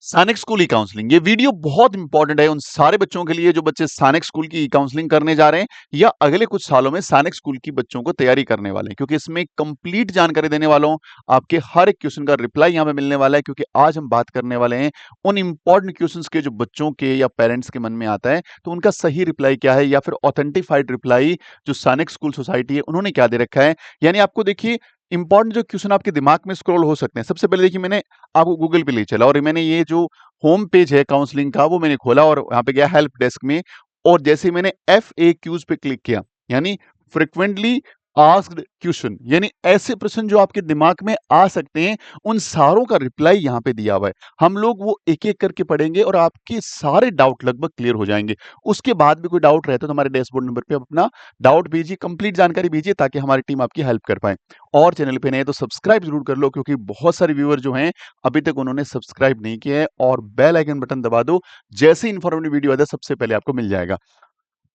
सैनिक स्कूल ई काउंसलिंग ये वीडियो बहुत इंपॉर्टेंट है उन सारे बच्चों के लिए जो बच्चे सैनिक स्कूल की ई काउंसलिंग करने जा रहे हैं या अगले कुछ सालों में सैनिक स्कूल की बच्चों को तैयारी करने वाले हैं, क्योंकि इसमें कंप्लीट जानकारी देने वाला हूं। आपके हर एक क्वेश्चन का रिप्लाई यहां पे मिलने वाला है, क्योंकि आज हम बात करने वाले हैं उन इंपॉर्टेंट क्वेश्चंस के जो बच्चों के या पेरेंट्स के मन में आता है, तो उनका सही रिप्लाई क्या है या फिर ऑथेंटिफाइड रिप्लाई जो सैनिक स्कूल सोसाइटी है उन्होंने क्या दे रखा है। यानी आपको देखिए इंपॉर्टेंट जो क्वेश्चन आपके दिमाग में स्क्रॉल हो सकते हैं। सबसे पहले देखिए मैंने आपको गूगल पे ले चला और मैंने ये जो होम पेज है काउंसलिंग का वो मैंने खोला और यहाँ पे गया हेल्प डेस्क में। और जैसे ही मैंने FAQs पे क्लिक किया, यानी फ्रिक्वेंटली आस्क्ड क्वेश्चन, यानी ऐसे प्रश्न जो आपके दिमाग में आ सकते हैं, उन सारों का रिप्लाई यहाँ पे दिया हुआ है। हम लोग वो एक एक करके पढ़ेंगे और आपके सारे डाउट लगभग क्लियर हो जाएंगे। उसके बाद भी कोई डाउट रहता है तो हमारे डैशबोर्ड नंबर पे आप अपना डाउट भेजिए, कंप्लीट जानकारी भेजिए, ताकि हमारी टीम आपकी हेल्प कर पाए। और चैनल पे नए तो सब्सक्राइब जरूर कर लो, क्योंकि बहुत सारे व्यूअर जो हैं अभी तक उन्होंने सब्सक्राइब नहीं किया है। और बेल आइकन बटन दबा दो, जैसे इन्फॉर्मेटिव वीडियो आता है सबसे पहले आपको मिल जाएगा।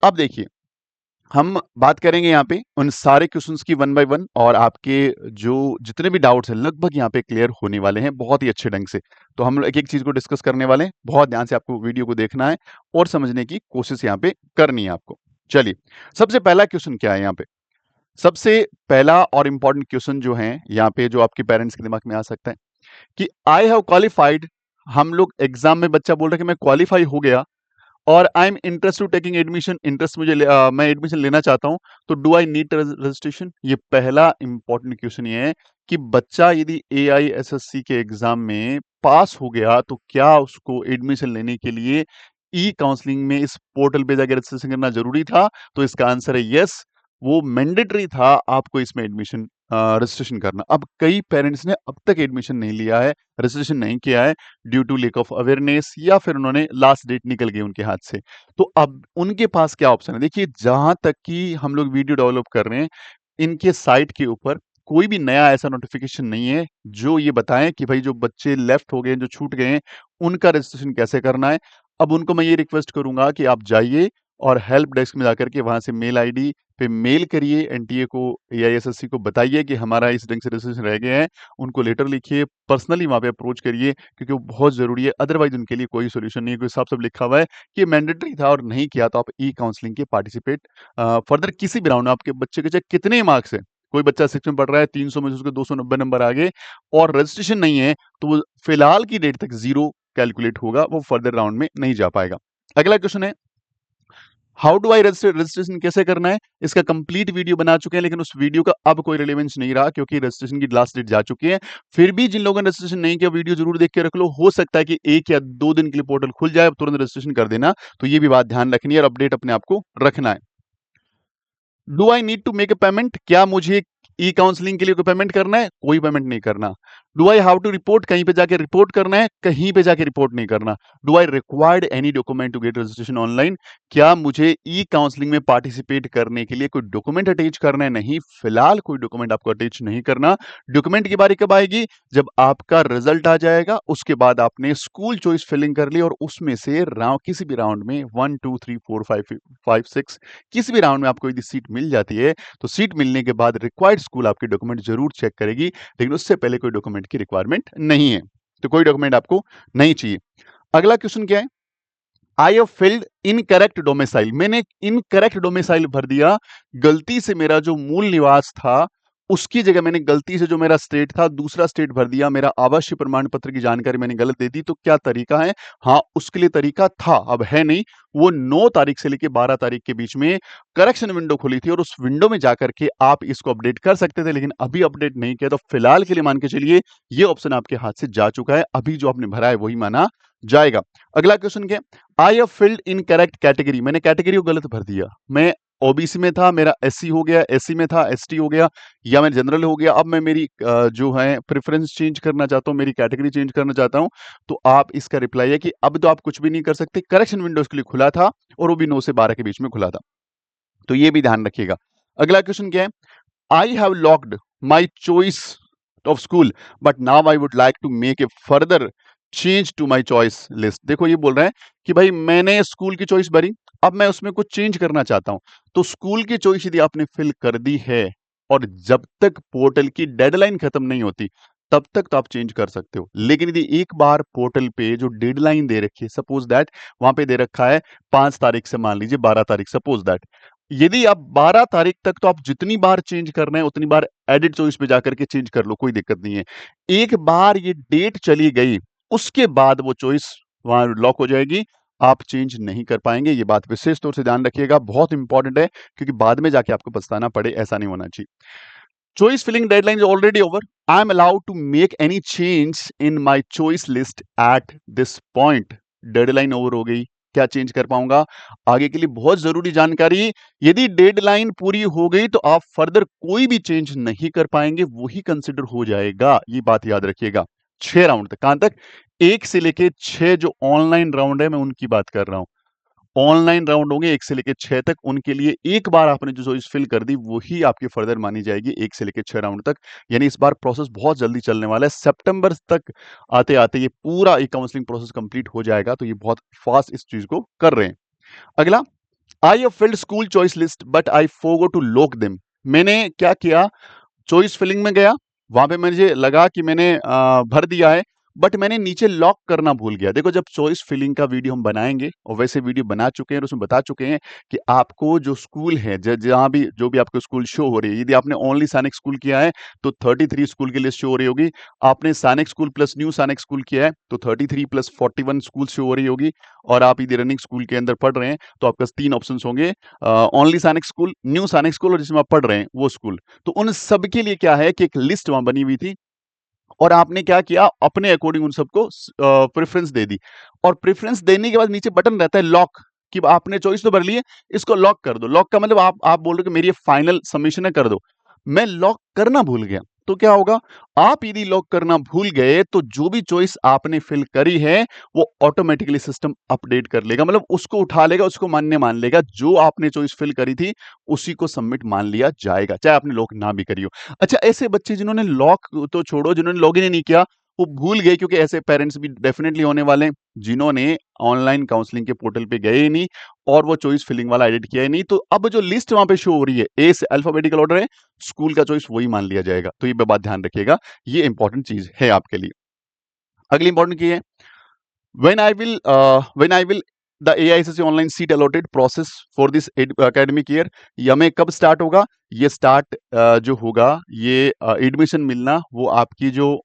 अब देखिए हम बात करेंगे यहाँ पे उन सारे क्वेश्चंस की वन बाय वन, और आपके जो जितने भी डाउट्स हैं लगभग यहाँ पे क्लियर होने वाले हैं बहुत ही अच्छे ढंग से। तो हम लोग एक एक चीज को डिस्कस करने वाले हैं, बहुत ध्यान से आपको वीडियो को देखना है और समझने की कोशिश यहाँ पे करनी है आपको। चलिए, सबसे पहला क्वेश्चन क्या है यहाँ पे। सबसे पहला और इंपॉर्टेंट क्वेश्चन जो है यहाँ पे, जो आपके पेरेंट्स के दिमाग में आ सकता है कि आई हैव क्वालिफाइड। हम लोग एग्जाम में बच्चा बोल रहा है कि मैं क्वालिफाई हो गया और I am interest to taking admission, interest मैं एडमिशन लेना चाहता हूं, तो डू आई नीड रजिस्ट्रेशन। ये पहला इंपॉर्टेंट क्वेश्चन ये है कि बच्चा यदि AISSC के एग्जाम में पास हो गया तो क्या उसको एडमिशन लेने के लिए ई काउंसलिंग में इस पोर्टल पे जाकर रजिस्ट्रेशन करना जरूरी था। तो इसका आंसर है यस, वो मैंडेटरी था आपको इसमें एडमिशन रजिस्ट्रेशन करना। अब कई पेरेंट्स ने अब तक एडमिशन नहीं लिया है, रजिस्ट्रेशन नहीं किया है, due to lack of awareness, या फिर उन्होंने लास्ट डेट निकल गई उनके हाथ से। तो अब उनके पास क्या ऑप्शन है। देखिए, जहां तक कि हम लोग वीडियो डेवलप कर रहे हैं, इनके साइट के ऊपर कोई भी नया ऐसा नोटिफिकेशन नहीं है जो ये बताएं कि भाई जो बच्चे लेफ्ट हो गए, जो छूट गए हैं, उनका रजिस्ट्रेशन कैसे करना है। अब उनको मैं ये रिक्वेस्ट करूंगा कि आप जाइए और हेल्प डेस्क में जाकर के वहां से मेल आईडी पे मेल करिए, NTA को, AISSC को बताइए कि हमारा इस ढंग से रजिस्ट्रेशन रह गए हैं। उनको लेटर लिखिए, पर्सनली वहां पे अप्रोच करिए, क्योंकि वो बहुत जरूरी है। अदरवाइज उनके लिए कोई सोल्यूशन नहीं है, क्योंकि साफ साफ लिखा हुआ है कि मैंडेटरी था और नहीं किया तो आप ई काउंसलिंग के पार्टिसिपेट फर्दर किसी भी राउंड में, आपके बच्चे के चाहे कितने मार्क्स है, कोई बच्चा 6 में पढ़ रहा है, 300 में से उसके 290 नंबर आ गए और रजिस्ट्रेशन नहीं है, तो वो फिलहाल की डेट तक जीरो कैलकुलेट होगा, वो फर्दर राउंड में नहीं जा पाएगा। अगला क्वेश्चन है, हाउ डू आई रजिस्ट्रेशन कैसे करना है। इसका कंप्लीट वीडियो बना चुके हैं, लेकिन उस वीडियो का अब कोई रिलेवेंस नहीं रहा, क्योंकि रजिस्ट्रेशन की लास्ट डेट जा चुकी है। फिर भी जिन लोगों ने रजिस्ट्रेशन नहीं किया, वीडियो जरूर देख के रख लो, हो सकता है कि 1 या 2 दिन के लिए पोर्टल खुल जाए, तुरंत रजिस्ट्रेशन कर देना। तो ये भी बात ध्यान रखनी है और अपडेट अपने आप को रखना है। Do I need to make a payment, क्या मुझे ई काउंसलिंग के लिए कोई पेमेंट करना है। कोई पेमेंट नहीं करना। Do I have to report, कहीं पे जाके रिपोर्ट करना है, कहीं पे जाके रिपोर्ट नहीं करना। Do I required any document to get registration online, क्या मुझे ई काउंसलिंग में पार्टिसिपेट करने के लिए कोई डॉक्यूमेंट अटैच करना है। नहीं, फिलहाल कोई डॉक्यूमेंट आपको अटैच नहीं करना। डॉक्यूमेंट की बारी कब आएगी, जब आपका रिजल्ट आ जाएगा, उसके बाद आपने स्कूल चॉइस फिलिंग कर ली और उसमें से राउंड, किसी भी राउंड में 1 2 3 4 5 6 किसी भी राउंड में आपको यदि सीट मिल जाती है, तो सीट मिलने के बाद रिक्वायर्ड स्कूल आपके डॉक्यूमेंट जरूर चेक करेगी, लेकिन उससे पहले कोई डॉक्यूमेंट की रिक्वायरमेंट नहीं है। तो कोई डॉक्यूमेंट आपको नहीं चाहिए। अगला क्वेश्चन क्या है, I have field incorrect domicile, मैंने इनकरेक्ट डोमिसाइल भर दिया। गलती से मेरा जो मूल निवास था उसकी जगह मैंने गलती से जो मेरा स्टेट था दूसरा स्टेट भर दिया, मेरा आवासीय प्रमाण पत्र की जानकारी मैंने गलत दे दी। तो क्या तरीका है। हाँ, उसके लिए तरीका था, अब है नहीं। वो 9 तारीख से लेकर 12 तारीख के बीच में करेक्शन विंडो खुली थी और उस विंडो में जाकर के आप इसको अपडेट कर सकते थे, लेकिन अभी अपडेट नहीं किया। तो फिलहाल के लिए मान के चलिए ये ऑप्शन आपके हाथ से जा चुका है, अभी जो आपने भरा है वही माना जाएगा। अगला क्वेश्चन क्या, आई have filled in correct category, मैंने कैटेगरी को गलत भर दिया। मैं OBC में था, मेरा SC हो गया, SC में था ST हो गया, या मैं जनरल हो गया। अब मैं मेरी जो है प्रेफरेंस चेंज करना चाहता हूं, मेरी कैटेगरी चेंज करना चाहता हूं। तो आप इसका रिप्लाई है कि अब तो आप कुछ भी नहीं कर सकते, करेक्शन विंडो इसके लिए खुला था और वो भी 9 से 12 के बीच में खुला था। तो ये भी ध्यान रखिएगा। अगला क्वेश्चन क्या है, I have locked my choice of school but now I would like to make a further change to my choice list. देखो ये बोल रहे हैं कि भाई मैंने स्कूल की चॉइस भरी, अब मैं उसमें कुछ चेंज करना चाहता हूं। तो स्कूल की चॉइस यदि आपने फिल कर दी है और जब तक पोर्टल की डेडलाइन खत्म नहीं होती, तब तक तो आप चेंज कर सकते हो। लेकिन यदि एक बार पोर्टल पे जो डेडलाइन दे रखी है, सपोज दैट वहां पे दे रखा है 5 तारीख से मान लीजिए 12 तारीख, सपोज दैट यदि आप 12 तारीख तक, तो आप जितनी बार चेंज कर रहे हैं उतनी बार एडिट चॉइस पे जाकर के चेंज कर लो, कोई दिक्कत नहीं है। एक बार ये डेट चली गई, उसके बाद वो चॉइस वहां लॉक हो जाएगी, आप चेंज नहीं कर पाएंगे। ये बात विशेष तौर से ध्यान रखिएगा, बहुत इंपॉर्टेंट है, क्योंकि बाद में जाके आपको पछताना पड़े, ऐसा नहीं होना चाहिए। Choice filling deadline is already over. I am allowed to make any change in my choice list at this point. Deadline over हो गई, क्या चेंज कर पाऊंगा? आगे के लिए बहुत जरूरी जानकारी, यदि डेडलाइन पूरी हो गई तो आप फर्दर कोई भी चेंज नहीं कर पाएंगे, वही कंसिडर हो जाएगा। ये बात याद रखिएगा। 6 राउंड तक, कहां तक? 1 से लेके 6 जो ऑनलाइन राउंड है, मैं उनकी बात कर रहा हूं। ऑनलाइन राउंड होंगे 1 से लेके 6 तक, उनके लिए एक बार आपने जो चॉइस फिल कर दी वही आपकी फर्दर मानी जाएगी 1 से लेके 6 राउंड तक। यानी इस बार प्रोसेस बहुत जल्दी चलने वाला है, सितंबर तक आते-आते ये पूरा एक काउंसलिंग प्रोसेस कंप्लीट हो जाएगा, तो ये बहुत फास्ट इस चीज को कर रहे हैं। अगला, I have filled school choice list but I forgot to lock them. मैंने क्या किया, चॉइस फिलिंग में गया, वहां पे मुझे लगा कि मैंने भर दिया है, बट मैंने नीचे लॉक करना भूल गया। देखो, जब चॉइस फिलिंग का वीडियो हम बनाएंगे, और वैसे वीडियो बना चुके हैं और उसमें बता चुके हैं कि आपको जो स्कूल है, जहां भी जो भी आपको स्कूल शो हो रही है, यदि आपने ओनली सैनिक स्कूल किया है तो 33 स्कूल की लिस्ट शो हो रही होगी। आपने सैनिक स्कूल प्लस न्यू सैनिक स्कूल किया है तो 33 प्लस 41 स्कूल शो हो रही होगी। और आप यदि रनिंग स्कूल के अंदर पढ़ रहे हैं तो आपके पास 3 ऑप्शन होंगे, ओनली सैनिक स्कूल, न्यू सैनिक स्कूल, और जिसमें आप पढ़ रहे हैं वो स्कूल। तो उन सब के लिए क्या है कि एक लिस्ट वहां बनी हुई थी, और आपने क्या किया, अपने अकॉर्डिंग उन सबको प्रेफरेंस दे दी। और प्रेफरेंस देने के बाद नीचे बटन रहता है लॉक, कि आपने चॉइस तो भर ली है, इसको लॉक कर दो। लॉक का मतलब आप बोल रहे हो कि मेरी ये फाइनल सबमिशन है, कर दो। मैं लॉक करना भूल गया, तो क्या होगा, आप यदि लॉक करना भूल गए तो जो भी चॉइस आपने फिल करी है वो ऑटोमेटिकली सिस्टम अपडेट कर लेगा, मतलब उसको उठा लेगा, उसको मान्य मान लेगा। जो आपने चॉइस फिल करी थी उसी को सबमिट मान लिया जाएगा, चाहे आपने लॉक ना भी करी हो। अच्छा, ऐसे बच्चे जिन्होंने लॉक तो छोड़ो, जिन्होंने लॉगिन ही नहीं किया, वो भूल गए, क्योंकि ऐसे पेरेंट्स भी डेफिनेटली होने वाले हैं जिन्होंने ऑनलाइन काउंसलिंग के पोर्टल पे गए ही नहीं और वो चॉइस फिलिंग वाला एडिट किया ही नहीं। तो अब जो लिस्ट वहां पे शो हो रही है, ए से अल्फाबेटिकल ऑर्डर है, स्कूल का चॉइस वही मान लिया जाएगा। तो ये बात ध्यान रखिएगा, ये इंपॉर्टेंट चीज है आपके लिए। अगली इंपॉर्टेंट की है, when I will the AISSE online seat allotted process for this academic year, या में कब स्टार्ट होगा? ये स्टार्ट जो होगा, ये एडमिशन मिलना, वो आपकी जो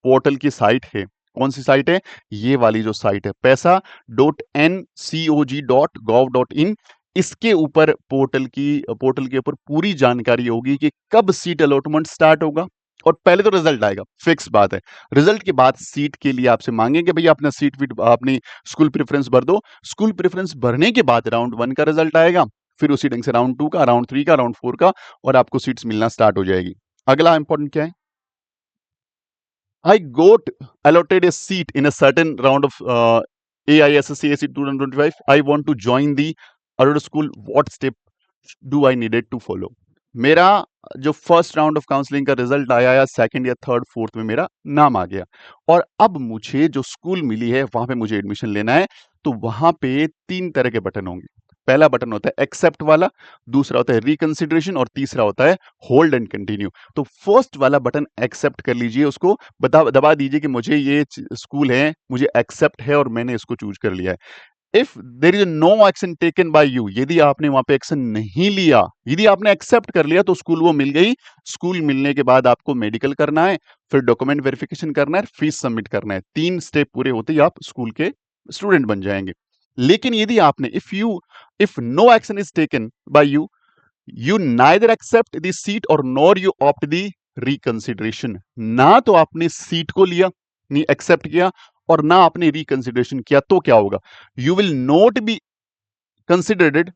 पोर्टल की साइट है, कौन सी साइट है? ये वाली जो साइट है, paisa.ncog.gov.in, इसके ऊपर पोर्टल के ऊपर पूरी जानकारी होगी कि कब सीट अलॉटमेंट स्टार्ट होगा। और पहले तो रिजल्ट आएगा, फिक्स बात है। रिजल्ट के बाद सीट के लिए आपसे मांगेंगे, भैया अपना सीट फिट अपनी स्कूल प्रेफरेंस भर दो। स्कूल प्रेफरेंस भरने के बाद राउंड 1 का रिजल्ट आएगा, फिर उसी ढंग से राउंड 2 का, राउंड 3 का, राउंड 4 का, और आपको सीट्स मिलना स्टार्ट हो जाएगी। अगला इंपॉर्टेंट क्या है, I got allotted a seat in a certain round of AISSCAC 2025. I want to join the Aurora school. What step do I needed to follow? मेरा जो फर्स्ट राउंड ऑफ काउंसलिंग का result आया, या second या third fourth में मेरा नाम आ गया, और अब मुझे जो स्कूल मिली है वहां पे मुझे एडमिशन लेना है, तो वहां पे 3 तरह के बटन होंगे। पहला बटन होता है एक्सेप्ट वाला, दूसरा होता है रिकंसिडरेशन, और तीसरा होता है होल्ड एंड कंटिन्यू। तो फर्स्ट वाला बटन एक्सेप्ट कर लीजिए, उसको दबा दीजिए कि मुझे ये स्कूल है, मुझे एक्सेप्ट है और मैंने इसको चूज कर लिया है। If there is no action taken by you, यदि आपने वहां पे एक्शन नहीं लिया, यदि आपने एक्सेप्ट कर लिया, तो स्कूल वो मिल गई। स्कूल मिलने के बाद आपको मेडिकल करना है, फिर डॉक्यूमेंट वेरिफिकेशन करना है, फीस सबमिट करना है। 3 स्टेप पूरे होते ही आप स्कूल के स्टूडेंट बन जाएंगे। लेकिन यदि आपने if no action is taken by you, you neither accept the seat और nor you opt the reconsideration. ना तो आपने सीट को लिया, नहीं एक्सेप्ट किया, और ना आपने रिकंसिडरेशन किया, तो क्या होगा? You will not be considered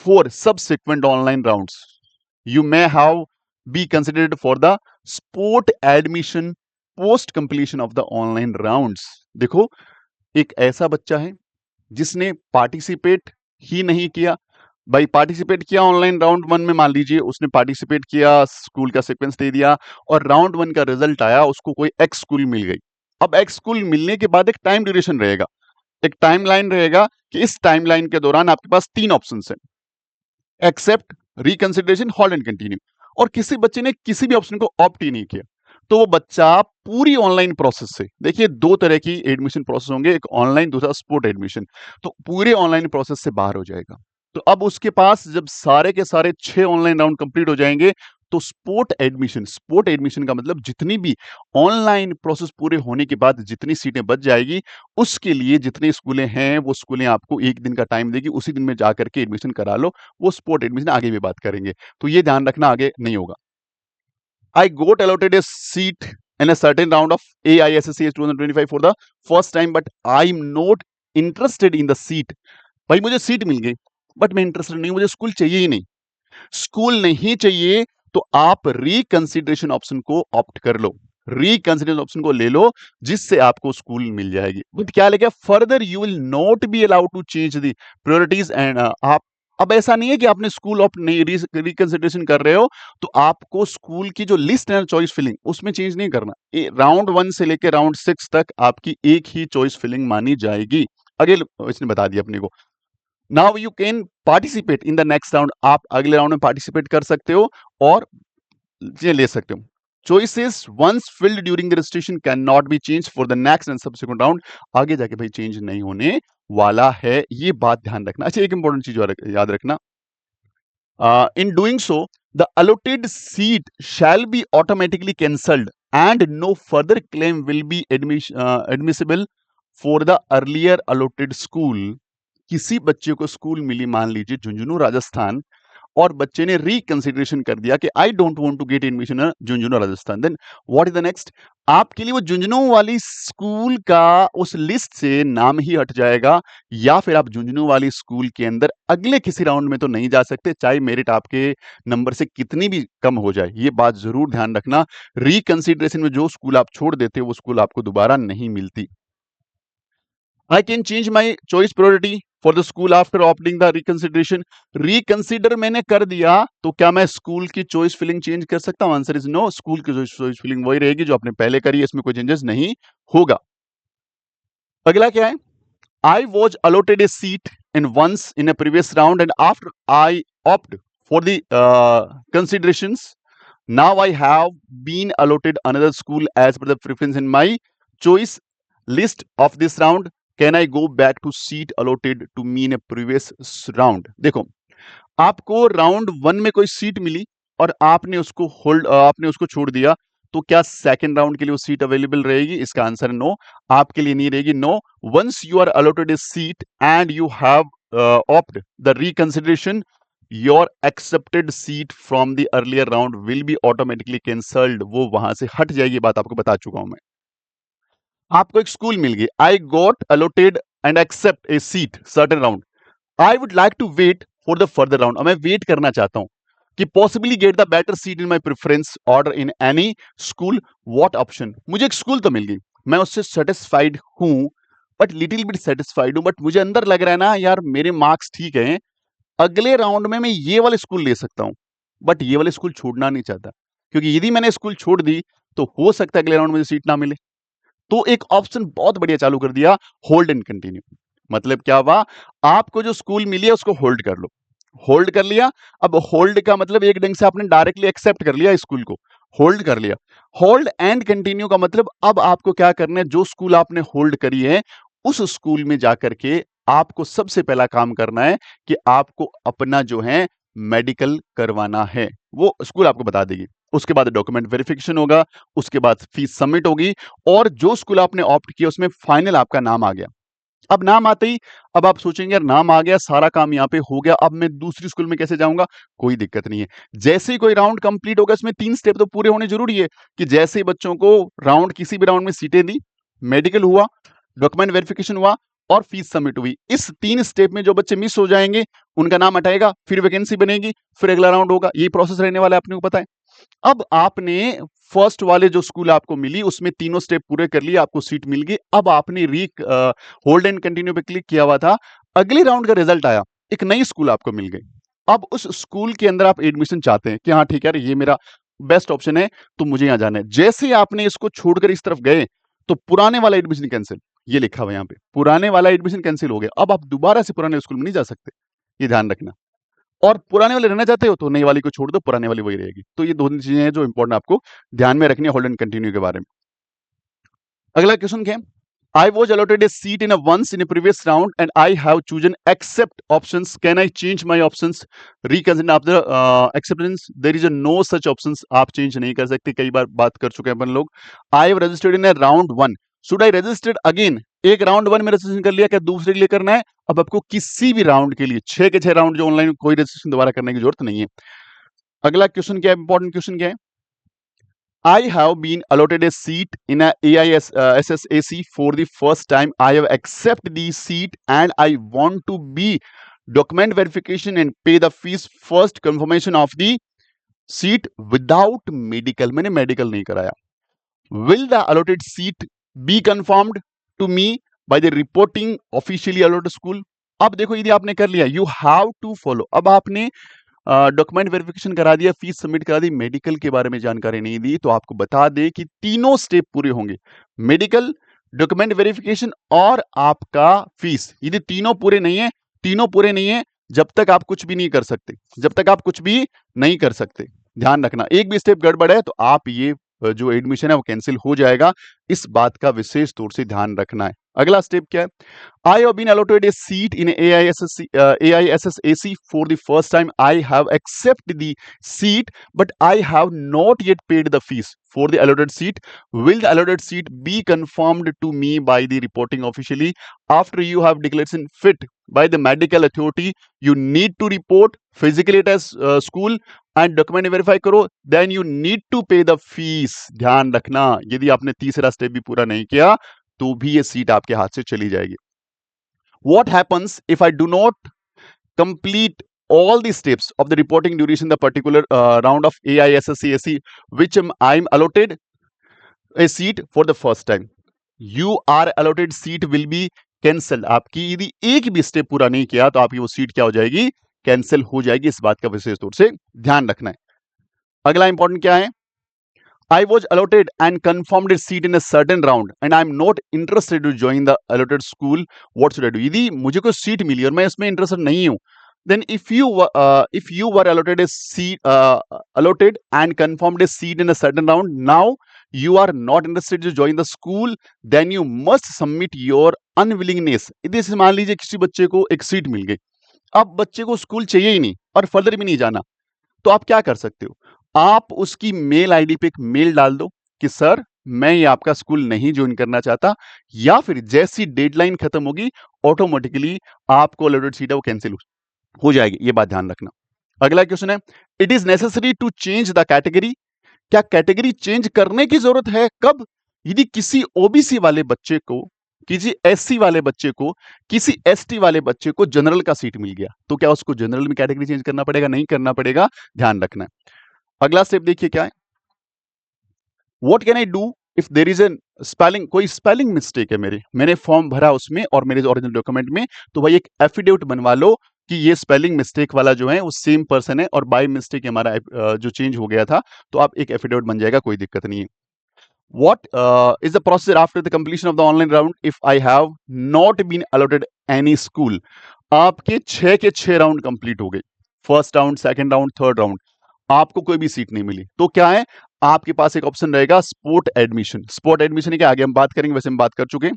for subsequent online rounds. You may have be considered for the sport admission post completion of the online rounds. देखो, एक ऐसा बच्चा है जिसने पार्टिसिपेट ही नहीं किया। भाई, पार्टिसिपेट किया ऑनलाइन राउंड 1 में, मान लीजिए उसने पार्टिसिपेट किया, स्कूल का सीक्वेंस दे दिया, और राउंड 1 का रिजल्ट आया, उसको कोई एक्स स्कूल मिल गई। अब एक्स स्कूल मिलने के बाद एक टाइम ड्यूरेशन रहेगा, एक टाइमलाइन रहेगा, कि इस टाइमलाइन के दौरान आपके पास 3 ऑप्शन है, accept, reconsideration, hold and continue. और किसी बच्चे ने किसी भी ऑप्शन को ऑप्ट ही नहीं किया, तो वो बच्चा पूरी ऑनलाइन प्रोसेस से, देखिए 2 तरह की एडमिशन प्रोसेस होंगे, एक ऑनलाइन, दूसरा स्पोर्ट एडमिशन। तो पूरे ऑनलाइन प्रोसेस से बाहर हो जाएगा। तो अब उसके पास जब सारे के सारे 6 ऑनलाइन राउंड कंप्लीट हो जाएंगे, तो स्पोर्ट एडमिशन का मतलब जितनी भी ऑनलाइन प्रोसेस पूरे होने के बाद जितनी सीटें बच जाएगी, उसके लिए जितनी स्कूलें हैं, वो स्कूलें आपको 1 दिन का टाइम देगी, उसी दिन में जाकर के एडमिशन करा लो। वो स्पोर्ट एडमिशन आगे भी बात करेंगे। तो ये ध्यान रखना, आगे नहीं होगा। I got allotted a seat in a certain round of AISSCS 2025 for the first time, but I'm not interested in the seat. भाई मुझे सीट मिल गई, बट मैं इंटरेस्टेड नहीं हूं, मुझे स्कूल चाहिए ही नहीं। स्कूल नहीं चाहिए तो आप रिकंसिडरेशन ऑप्शन को ऑप्ट कर लो, रिकंसिडरेशन ऑप्शन को ले लो, जिससे आपको स्कूल मिल जाएगी। बट क्या लिखा, further you will not be allowed to change the priorities and आप, अब ऐसा नहीं है कि आपने स्कूल ऑप्ट नहीं, रिकंसिडरेशन कर रहे हो तो आपको स्कूल की जो लिस्ट है चॉइस फिलिंग उसमें चेंज नहीं करना। राउंड 1 से लेकर राउंड 6 तक आपकी एक ही चॉइस फिलिंग मानी जाएगी। अगले इसने बता दिया अपने को। Now you can participate in the next round, आप अगले राउंड में पार्टिसिपेट कर सकते हो और ये ले सकते हो। Choices once filled during the registration can not be change for the next and subsequent round, आगे जाके भाई चेंज नहीं होने वाला है, ये बात ध्यान रखना। अच्छा, एक इंपॉर्टेंट चीज और याद रखना, in doing so the allotted seat shall be automatically cancelled and no further claim will be admissible for the earlier allotted school। किसी बच्चे को स्कूल मिली, मान लीजिए झुंझुनू राजस्थान, और बच्चे ने रिकंसिडरेशन कर दिया कि I don't want to get admission in Jhunjhunu Rajasthan, then what is the next, आपके लिए वो झुंझुनू वाली स्कूल का उस लिस्ट से नाम ही हट जाएगा, या फिर आप झुंझुनू वाली स्कूल के अंदर अगले किसी राउंड में तो नहीं जा सकते, चाहे मेरिट आपके नंबर से कितनी भी कम हो जाए। ये बात जरूर ध्यान रखना, रिकंसिडरेशन में जो स्कूल आप छोड़ देते हो वो स्कूल आपको दोबारा नहीं मिलती। I can change my choice priority for the school after opting the reconsideration। Reconsider मैंने कर दिया तो क्या मैं स्कूल की चॉइस फिलिंग चेंज कर सकता हूं? आंसर इज नो, स्कूल की चॉइस फिलिंग वही रहेगी जो आपने पहले करी है, इसमें कोई चेंजेस नहीं होगा। अगला क्या है, I was allotted a seat in once in a previous round and after I opt for the considerations, now I have been allotted another school as per the preference in my choice list of this round, can I go back to seat allotted to me in a previous round। देखो, आपको round 1 में कोई seat मिली और आपने उसको छोड़ दिया, तो क्या सेकंड राउंड के लिए वो सीट अवेलेबल रहेगी? इसका आंसर है नो, आपके लिए नहीं रहेगी। No, once you are allotted a seat and you have opt the reconsideration, your accepted seat from the earlier round will be automatically cancelled, वो वहां से हट जाएगी, बात आपको बता चुका हूं मैं। आपको एक स्कूल मिल गई, I got allotted and accept a seat certain round, I would like to wait for the further round, मैं वेट करना चाहता हूं कि possibly get the better seat in my preference order in any school, what option. मुझे एक school तो मिल गई, मैं उससे सेटिस्फाइड हूं, बट लिटिल बिट सेटिस्फाइड हूं, बट मुझे अंदर लग रहा है ना यार मेरे मार्क्स ठीक हैं, अगले राउंड में मैं ये वाले स्कूल ले सकता हूं, बट ये वाले स्कूल छोड़ना नहीं चाहता, क्योंकि यदि मैंने स्कूल छोड़ दी तो हो सकता है अगले राउंड में सीट ना मिले। तो एक ऑप्शन बहुत बढ़िया चालू कर दिया, होल्ड एंड कंटिन्यू। मतलब क्या हुआ, आपको जो स्कूल मिली है उसको होल्ड कर लो, होल्ड कर लिया। अब होल्ड का मतलब एक ढंग से आपने डायरेक्टली एक्सेप्ट कर लिया स्कूल को, होल्ड कर लिया। होल्ड एंड कंटिन्यू का मतलब अब आपको क्या करना है, जो स्कूल आपने होल्ड करी है उस स्कूल में जाकर के आपको सबसे पहला काम करना है कि आपको अपना जो है मेडिकल करवाना है, वो स्कूल आपको बता देगी। उसके बाद डॉक्यूमेंट वेरिफिकेशन होगा, उसके बाद फीस सबमिट होगी, और जो स्कूल आपने ऑप्ट किया उसमें फाइनल आपका नाम आ गया। अब नाम आते ही अब आप सोचेंगे यार नाम आ गया, सारा काम यहाँ पे हो गया, अब मैं दूसरी स्कूल में कैसे जाऊंगा? कोई दिक्कत नहीं है, जैसे ही कोई राउंड कंप्लीट होगा, इसमें 3 स्टेप तो पूरे होने जरूरी है कि जैसे ही बच्चों को राउंड किसी भी राउंड में सीटें दी, मेडिकल हुआ, डॉक्यूमेंट वेरिफिकेशन हुआ और फीस सबमिट हुई, इस 3 स्टेप में जो बच्चे मिस हो जाएंगे उनका नाम हटाएगा, फिर वैकेंसी बनेगी, फिर अगला राउंड होगा, यही प्रोसेस रहने वाला है, अपने को पता है। अब आपने फर्स्ट वाले जो स्कूल आपको मिली उसमें तीनों स्टेप पूरे कर लिए, आपको सीट मिल गई। अब आपने होल्ड एंड कंटिन्यू पे क्लिक किया हुआ था, अगले राउंड का रिजल्ट आया, एक नई स्कूल आपको मिल गई। अब उस स्कूल के अंदर आप एडमिशन चाहते हैं कि हाँ ठीक है ये मेरा बेस्ट ऑप्शन है, तो मुझे यहां जाना है। जैसे ही आपने इसको छोड़कर इस तरफ गए तो पुराने वाला एडमिशन कैंसिल, ये लिखा हुआ यहाँ पे पुराने वाला एडमिशन कैंसिल हो गया। अब आप दोबारा से पुराने स्कूल में नहीं जा सकते, ये ध्यान रखना। और पुराने वाले रहना चाहते हो तो नई वाली को छोड़ दो, पुराने वाली वही रहेगी। तो ये दोनों चीजें हैं जो इंपॉर्टेंट आपको ध्यान में रखनी है होल्ड एंड कंटिन्यू के बारे में। अगला क्वेश्चन क्या है? I was allotted a seat in a once in a previous round and I have chosen accept options. Can I change my options? Reconsider after acceptance. There is a no such options. आप change नहीं कर सकते, कई बार बात कर चुके हैं अपन लोग। I have registered in a round one. Should I register again? एक राउंड वन में रजिस्ट्रेशन कर लिया, क्या दूसरे के लिए करना है? अब आपको किसी भी राउंड के लिए 6 के 6 राउंड जो ऑनलाइन, कोई रजिस्ट्रेशन दोबारा करने की जरूरत नहीं है। अगला क्वेश्चन क्या है? इंपॉर्टेंट क्वेश्चन क्या है? I have been allotted a seat in a AIS SSAC for the first time. I have accepted the seat and I want to be document verification and pay the fees. First confirmation of the seat without medical. मैंने medical नहीं कराया. Will the allotted seat be confirmed to me by the reporting officially allotted school? अब देखो, यदि आपने कर लिया, you have to follow. अब आपने डॉक्यूमेंट वेरिफिकेशन करा दिया, फीस सबमिट करा दी, मेडिकल के बारे में जानकारी नहीं दी, तो आपको बता दे कि तीनों स्टेप पूरे होंगे, मेडिकल, डॉक्यूमेंट वेरिफिकेशन और आपका फीस। यदि तीनों पूरे नहीं है, जब तक आप कुछ भी नहीं कर सकते, ध्यान रखना। एक भी स्टेप गड़बड़ है तो आप ये जो एडमिशन है वो कैंसिल हो जाएगा, इस बात का विशेष तौर से ध्यान रखना है। अगला स्टेप क्या है? I have been allotted a seat in AISSAC for the first time. I have accepted the seat, but I have not yet paid the fees for the allotted seat. Will the allotted seat be confirmed to me by the reporting officially? After you have declaration fit by the medical authority, you need to report physically at school and document verify करो, then you need to pay the fees. ध्यान रखना, यदि आपने तीसरा step भी पूरा नहीं किया तो भी ये सीट आपके हाथ से चली जाएगी। What happens if I do not complete all the steps of the reporting duration the particular round of AISSAC which I'm allotted a seat for the first time? You are allotted seat will be cancelled. आपकी यदि एक भी step पूरा नहीं किया तो आपकी वो सीट क्या हो जाएगी? कैंसिल हो जाएगी। इस बात का विशेष तौर से ध्यान रखना है। अगला इंपॉर्टेंट क्या है? I was allotted and confirmed a seat in a certain round and I'm not interested to join the allotted school. What should I do? यदि मुझे कोई सीट मिली और मैं इसमें इंटरेस्टेड नहीं हूं, then if you were allotted a seat allotted and confirmed a seat in a certain round, now you are not interested to join the school, then you must submit your unwillingness. यदि से मान लीजिए किसी बच्चे को एक seat मिल गई, अब बच्चे को स्कूल चाहिए ही नहीं और फर्दर भी नहीं जाना, तो आप क्या कर सकते हो? आप उसकी मेल आईडी पे एक मेल डाल दो कि सर मैं ये आपका स्कूल नहीं ज्वाइन करना चाहता, या फिर जैसी डेडलाइन खत्म होगी ऑटोमेटिकली आपको अलॉटेड सीट है वो कैंसिल हो जाएगी। ये बात ध्यान रखना। अगला क्वेश्चन है, it is necessary to change the category. क्या कैटेगरी चेंज करने की जरूरत है? कब? यदि किसी ओबीसी वाले बच्चे को, किसी एससी वाले बच्चे को, किसी एसटी वाले बच्चे को जनरल का सीट मिल गया, तो क्या उसको जनरल में कैटेगरी चेंज करना पड़ेगा? नहीं करना पड़ेगा, ध्यान रखना है। अगला स्टेप देखिए क्या है, what can I do if there is an spelling, कोई स्पेलिंग मिस्टेक है मैंने फॉर्म भरा उसमें और मेरे ओरिजिनल डॉक्यूमेंट में, तो भाई एक एफिडेविट बनवा लो कि ये स्पेलिंग मिस्टेक वाला जो है वो सेम पर्सन है और बाय मिस्टेक हमारा जो चेंज हो गया था, तो आप एक एफिडेविट बन जाएगा, कोई दिक्कत नहीं है। What is the procedure after the completion of the online round if I have not been allotted any school? आपके 6 के 6 राउंड कंप्लीट हो गए, first round, second round, third round, आपको कोई भी सीट नहीं मिली, तो क्या है? आपके पास एक ऑप्शन रहेगा स्पोर्ट एडमिशन। स्पोर्ट एडमिशन के आगे हम बात करेंगे, वैसे हम बात कर चुके।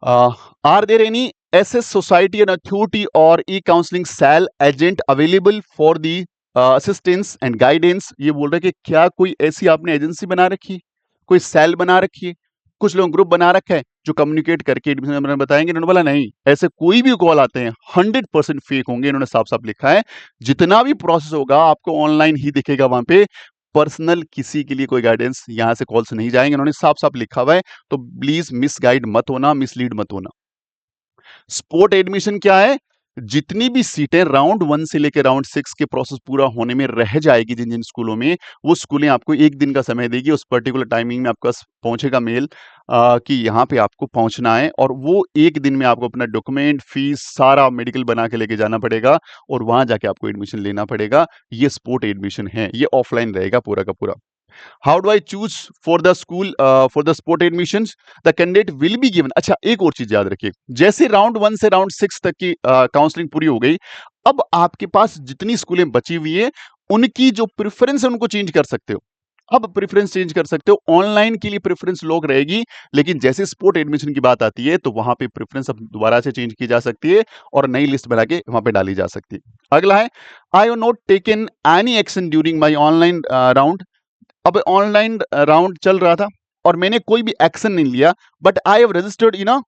Are there any SS society and authority और e counselling cell agent available for the assistance and guidance? ये बोल रहे कि क्या कोई ऐसी आपने एजेंसी बना रखी है, कोई सेल बना रखी है, कुछ लोग ग्रुप बना रखा है जो कम्युनिकेट करके एडमिशन में बताएंगे? इन्होंने बोला नहीं, ऐसे कोई भी कॉल आते हैं 100% फेक होंगे। इन्होंने साफ साफ लिखा है जितना भी प्रोसेस होगा आपको ऑनलाइन ही दिखेगा, वहां पे पर्सनल किसी के लिए कोई गाइडेंस यहां से कॉल्स नहीं जाएंगे, इन्होंने साफ साफ लिखा हुआ है। तो प्लीज मिस गाइड मत होना, मिसलीड मत होना। स्पोर्ट एडमिशन क्या है? जितनी भी सीटें राउंड 1 से लेकर राउंड 6 के प्रोसेस पूरा होने में रह जाएगी जिन जिन स्कूलों में, वो स्कूलें आपको एक दिन का समय देगी, उस पर्टिकुलर टाइमिंग में आपका पहुंचेगा मेल कि यहाँ पे आपको पहुंचना है, और वो एक दिन में आपको अपना डॉक्यूमेंट, फीस, सारा मेडिकल बना के लेके जाना पड़ेगा और वहां जाके आपको एडमिशन लेना पड़ेगा। ये स्पोर्ट एडमिशन है, ये ऑफलाइन रहेगा पूरा का पूरा। How do I choose for the school for the sport admissions? The candidate will be given. अच्छा, एक और चीज याद रखिए, जैसे राउंड 1 से राउंड 6 तक की काउंसलिंग पूरी हो गई, अब आपके पास जितनी स्कूलें बची हुई है, उनकी जो प्रेफरेंस है उनको चेंज कर सकते हो। अब प्रेफरेंस चेंज कर सकते हो, ऑनलाइन के लिए प्रेफरेंस लोग रहेगी, लेकिन जैसे स्पोर्ट एडमिशन की बात आती है तो वहां पे प्रेफरेंस अब दोबारा से चेंज की जा सकती है और नई लिस्ट बना के वहां पे डाली जा सकती है। अगला है, I have not taken any action during my online round. अब ऑनलाइन राउंड चल रहा था और मैंने कोई भी एक्शन नहीं लिया, but I have registered in a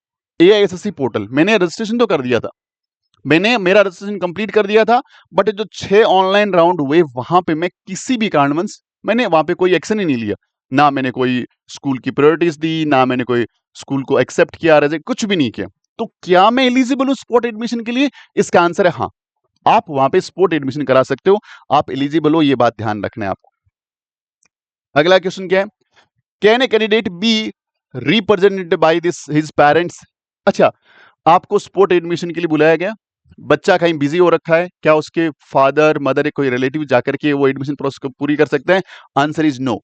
AISSC portal. मैंने रजिस्ट्रेशन तो कर दिया था, मैंने मेरा रजिस्ट्रेशन कंप्लीट कर दिया था, बट जो 6 ऑनलाइन राउंड हुए वहां पे मैं किसी भी कारणवश मैंने वहां पे कोई एक्शन ही नहीं लिया। ना मैंने कोई स्कूल की प्रायोरिटीज दी, ना मैंने कोई स्कूल को एक्सेप्ट किया, रिजेक्ट कुछ भी नहीं किया। तो क्या मैं एलिजिबल हूं स्पोर्ट एडमिशन के लिए? इसका आंसर है हाँ। आप वहां पे स्पोर्ट एडमिशन करा सकते हो, आप एलिजिबल हो, ये बात ध्यान रखना है आपको। अगला क्वेश्चन क्या है, can a candidate be represented by this his parents? अच्छा, आपको स्पोर्ट एडमिशन के लिए बुलाया गया, बच्चा कहीं बिजी हो रखा है, क्या उसके फादर मदर या कोई रिलेटिव जाकर के वो एडमिशन प्रोसेस को पूरी कर सकते हैं? आंसर इज नो,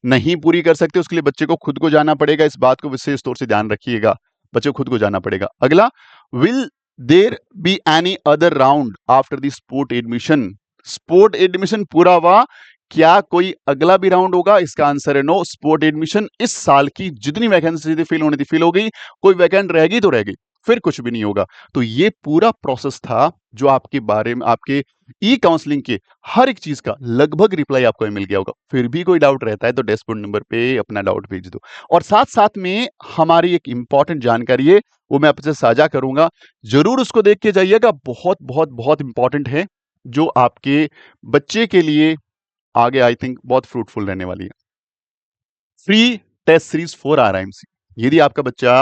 नहीं पूरी कर सकते। उसके लिए बच्चे को खुद को जाना पड़ेगा, इस बात को विशेष तौर से ध्यान रखिएगा, बच्चे को खुद को जाना पड़ेगा। अगला, will there be any other round after the sport admission? Sport admission पूरा हुआ, क्या कोई अगला भी राउंड होगा? इसका आंसर है नो। स्पोर्ट एडमिशन इस साल की जितनी वैकेंसी थी फिल होनी थी फिल हो गई, कोई वैकेंट रहेगी तो रहेगी, फिर कुछ भी नहीं होगा। तो ये पूरा प्रोसेस था जो आपके बारे में, आपके ई काउंसलिंग के हर एक चीज का लगभग रिप्लाई आपको मिल गया होगा। फिर भी कोई डाउट रहता है तो डैशबोर्ड नंबर पे अपना डाउट भेज दो। और साथ साथ में हमारी एक इंपॉर्टेंट जानकारी है, वो मैं आपसे साझा करूंगा, जरूर उसको देख के जाइएगा। बहुत बहुत बहुत इंपॉर्टेंट है, जो आपके बच्चे के लिए आगे आई थिंक बहुत फ्रूटफुल रहने वाली है। Free test series for RIMC. यदि आपका बच्चा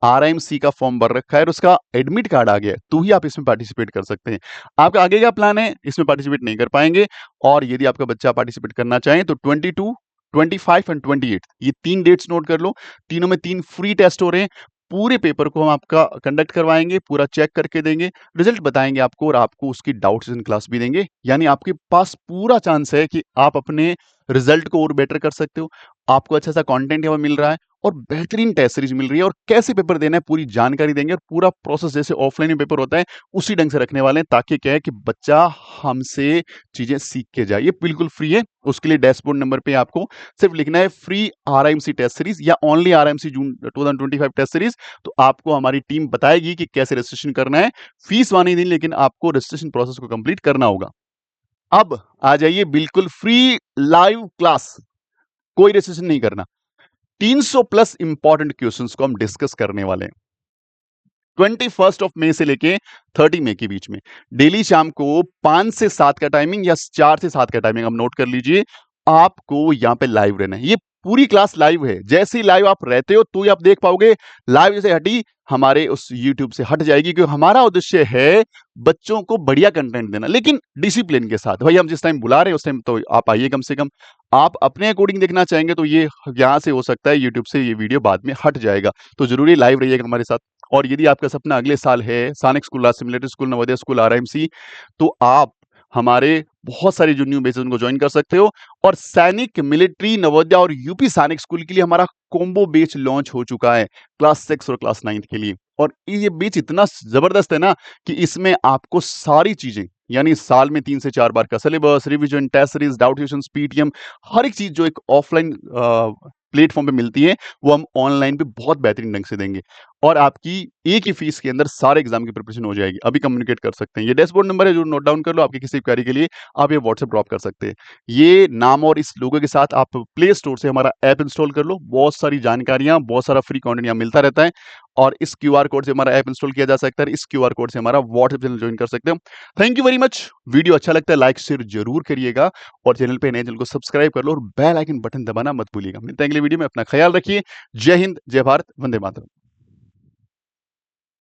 आरआईएमसी का फॉर्म भर रखा है और उसका एडमिट कार्ड आ गया है, तो ही आप इसमें पार्टिसिपेट कर सकते हैं। आपका आगे का प्लान है, इसमें पार्टिसिपेट नहीं कर पाएंगे। और यदि आपका बच्चा पार्टिसिपेट करना चाहे तो 22, 25 एंड 28 ये 3 डेट्स नोट कर लो। तीनों में 3 फ्री टेस्ट हो रहे हैं। पूरे पेपर को हम आपका कंडक्ट करवाएंगे, पूरा चेक करके देंगे, रिजल्ट बताएंगे आपको और आपको उसकी डाउट सेशन क्लास भी देंगे। यानी आपके पास पूरा चांस है कि आप अपने रिजल्ट को और बेटर कर सकते हो। आपको अच्छा सा कंटेंट यहाँ मिल रहा है और बेहतरीन टेस्ट सीरीज मिल रही है, और कैसे पेपर देना है पूरी जानकारी देंगे, और पूरा प्रोसेस जैसे ऑफलाइन में पेपर होता है उसी ढंग से रखने वाले हैं, ताकि क्या है कि बच्चा हमसे चीजें सीख के जाए। ये बिल्कुल फ्री है। उसके लिए डैशबोर्ड नंबर पे आपको सिर्फ लिखना है फ्री आरआईएमसी टेस्ट सीरीज या ओनली आरआईएमसी जून 2025 टेस्ट सीरीज। तो आपको हमारी टीम बताएगी कि कैसे रजिस्ट्रेशन करना है। फीस वानी नहीं, लेकिन आपको रजिस्ट्रेशन प्रोसेस को कंप्लीट करना होगा। अब आ जाइए, बिल्कुल फ्री लाइव क्लास, कोई रजिस्ट्रेशन नहीं करना। 300 प्लस इंपॉर्टेंट क्वेश्चंस को हम डिस्कस करने वाले हैं 21 मई से लेके 30 मई के बीच में। डेली शाम को 5 से 7 का टाइमिंग या 4 से 7 का टाइमिंग, आप नोट कर लीजिए। आपको यहां पे लाइव रहना है। ये पूरी क्लास लाइव है। जैसे ही लाइव आप रहते हो तो ही आप देख पाओगे। लाइव जैसे हटी हमारे उस यूट्यूब से हट जाएगी, क्योंकि हमारा उद्देश्य है बच्चों को बढ़िया कंटेंट देना, लेकिन डिसिप्लिन के साथ। भाई हम जिस टाइम बुला रहे हैं उस टाइम तो आप आइए कम से कम। आप अपने अकॉर्डिंग देखना चाहेंगे तो ये यहां से हो सकता है यूट्यूब से ये वीडियो बाद में हट जाएगा। तो जरूरी लाइव रहिएगा हमारे साथ। और यदि आपका सपना अगले साल है Sainik school, simulated school, Navodaya school, RIMC, तो आप हमारे बहुत सारे जो न्यू बैचेस उनको ज्वाइन कर सकते हो। और सैनिक, मिलिट्री, नवोदय और यूपी सैनिक स्कूल के लिए हमारा कॉम्बो बैच लॉन्च हो चुका है, क्लास 6 और क्लास 9 के लिए। और ये बैच इतना जबरदस्त है ना कि इसमें आपको सारी चीजें, यानी साल में 3 से 4 बार का syllabus, revision, test series, doubt questions, PTM, हर एक चीज जो एक ऑफलाइन प्लेटफॉर्म पे मिलती है, वो हम ऑनलाइन पे बहुत बेहतरीन ढंग से देंगे। और आपकी एक ही फीस के अंदर सारे एग्जाम की प्रिपरेशन हो जाएगी। अभी कम्युनिकेट कर सकते हैं। ये डैशबोर्ड नंबर है, जो नोट डाउन कर लो। आपकी किसी क्वेरी के लिए आप ये व्हाट्सएप ड्रॉप कर सकते हैं। ये नाम और इस लोगो के साथ आप प्ले स्टोर से हमारा ऐप इंस्टॉल कर लो। बहुत सारी जानकारियां, बहुत सारा फ्री कंटेंट यहाँ मिलता रहता है। और इस क्यूआर कोड से हमारा ऐप इंस्टॉल किया जा सकता है। इस क्यूआर कोड से हमारा व्हाट्सएप चैनल ज्वाइन कर सकते हो। Thank you very much. Video अच्छा लगता है लाइक शेयर जरूर करिएगा, और चैनल पे नए चैनल को सब्सक्राइब कर लो और बेल आइकन बटन दबाना मत भूलिएगा। मिलते हैं अगले वीडियो में। अपना ख्याल रखिए। जय हिंद, जय भारत, वंदे मातरम।